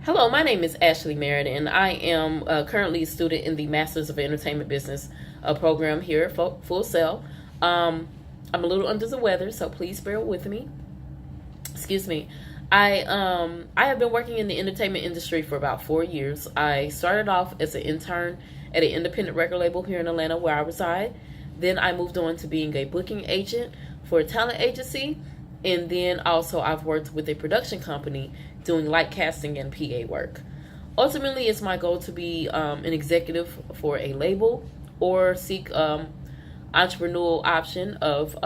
Hello, my name is Ashley Merritt, and I am currently a student in the Masters of Entertainment Business program here at Full Sail. I'm a little under the weather, so please bear with me. Excuse me. I have been working in the entertainment industry for about 4 years. I started off as an intern at an independent record label here in Atlanta, where I reside. Then I moved on to being a booking agent for a talent agency, and then also I've worked with a production company doing light casting and PA work. Ultimately, it's my goal to be an executive for a label or seek entrepreneurial option of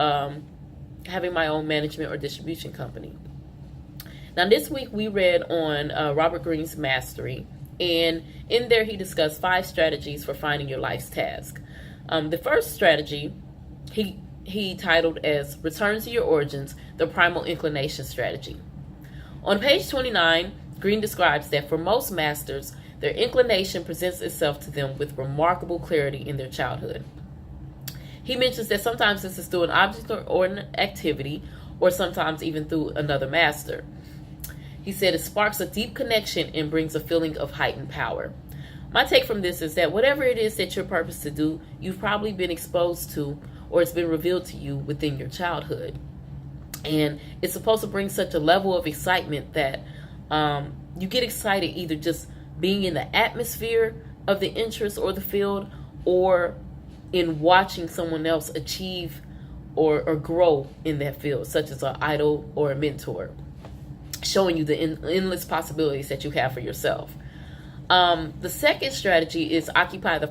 having my own management or distribution company. Now, this week we read on Robert Greene's Mastery, and in there he discussed 5 strategies for finding your life's task. The first strategy he titled as Return to Your Origins, the Primal Inclination Strategy. On page 29, Greene describes that for most masters, their inclination presents itself to them with remarkable clarity in their childhood. He mentions that sometimes this is through an object or an activity, or sometimes even through another master. He said it sparks a deep connection and brings a feeling of heightened power. My take from this is that whatever it is that you're purposed to do, you've probably been exposed to, or it's been revealed to you within your childhood. And it's supposed to bring such a level of excitement that you get excited either just being in the atmosphere of the interest or the field, or in watching someone else achieve or grow in that field, such as an idol or a mentor, showing you the endless possibilities that you have for yourself. The second strategy is occupy the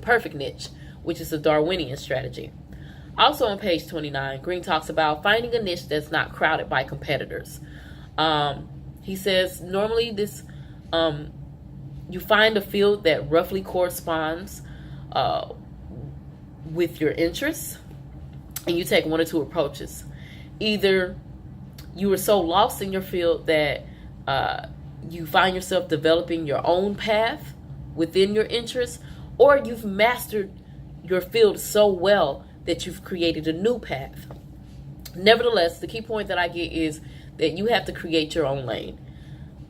perfect niche, which is the Darwinian strategy. Also on page 29, Greene talks about finding a niche that's not crowded by competitors. He says normally this you find a field that roughly corresponds with your interests, and you take 1 or 2 approaches. Either you are so lost in your field that you find yourself developing your own path within your interests, or you've mastered your field so well that you've created a new path. Nevertheless, the key point that I get is that you have to create your own lane.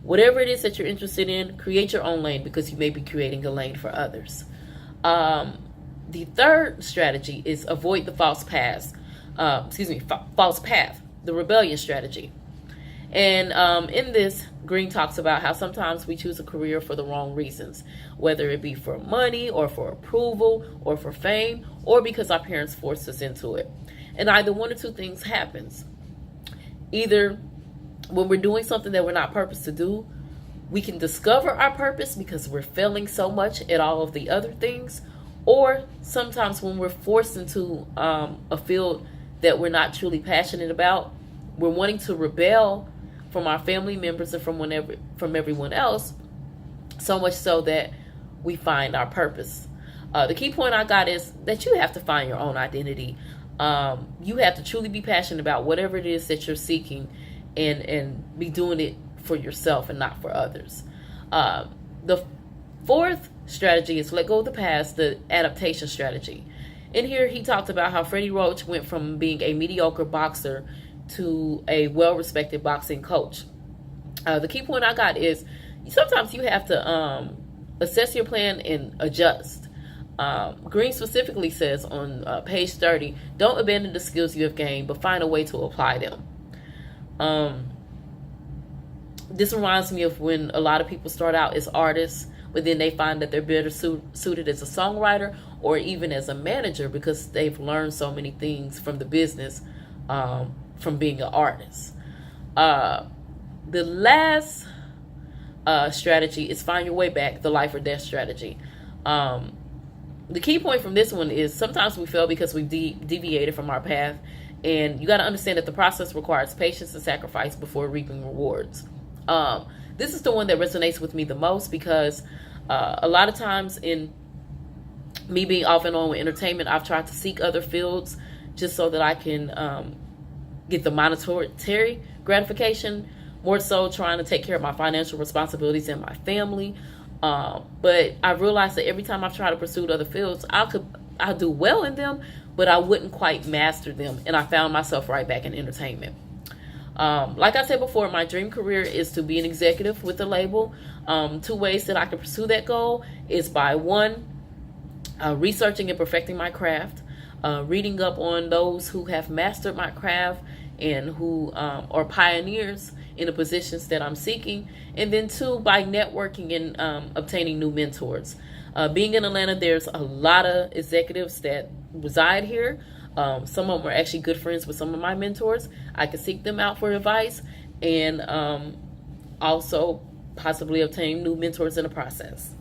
Whatever it is that you're interested in, create your own lane, because you may be creating a lane for others. The third strategy is avoid the false path, the rebellion strategy. And in this, Greene talks about how sometimes we choose a career for the wrong reasons, whether it be for money or for approval or for fame, or because our parents forced us into it. And either 1 or 2 things happens. Either when we're doing something that we're not purposed to do, we can discover our purpose because we're failing so much at all of the other things, or sometimes when we're forced into a field that we're not truly passionate about, we're wanting to rebel from our family members and from everyone else, so much so that we find our purpose. The key point I got is that you have to find your own identity. You have to truly be passionate about whatever it is that you're seeking, and be doing it for yourself and not for others. The fourth strategy is let go of the past, the adaptation strategy. In here, he talked about how Freddie Roach went from being a mediocre boxer to a well-respected boxing coach. The key point I got is sometimes you have to assess your plan and adjust. Greene specifically says on page 30, don't abandon the skills you have gained, but find a way to apply them. This reminds me of when a lot of people start out as artists, but then they find that they're better suited as a songwriter or even as a manager, because they've learned so many things from the business from being an artist. The last strategy is find your way back, the life or death strategy. The key point from this one is sometimes we fail because we've deviated from our path, and you got to understand that the process requires patience and sacrifice before reaping rewards. This is the one that resonates with me the most, because a lot of times in me being off and on with entertainment, I've tried to seek other fields just so that I can get the monetary gratification, more so trying to take care of my financial responsibilities and my family. But I realized that every time I've tried to pursue other fields, I'll do well in them, but I wouldn't quite master them, and I found myself right back in entertainment. Like I said before, my dream career is to be an executive with a label. 2 ways that I can pursue that goal is by one, researching and perfecting my craft, reading up on those who have mastered my craft and who are pioneers in the positions that I'm seeking, and then 2, by networking and obtaining new mentors. Being in Atlanta, there's a lot of executives that reside here. Some of them are actually good friends with some of my mentors. I can seek them out for advice and also possibly obtain new mentors in the process.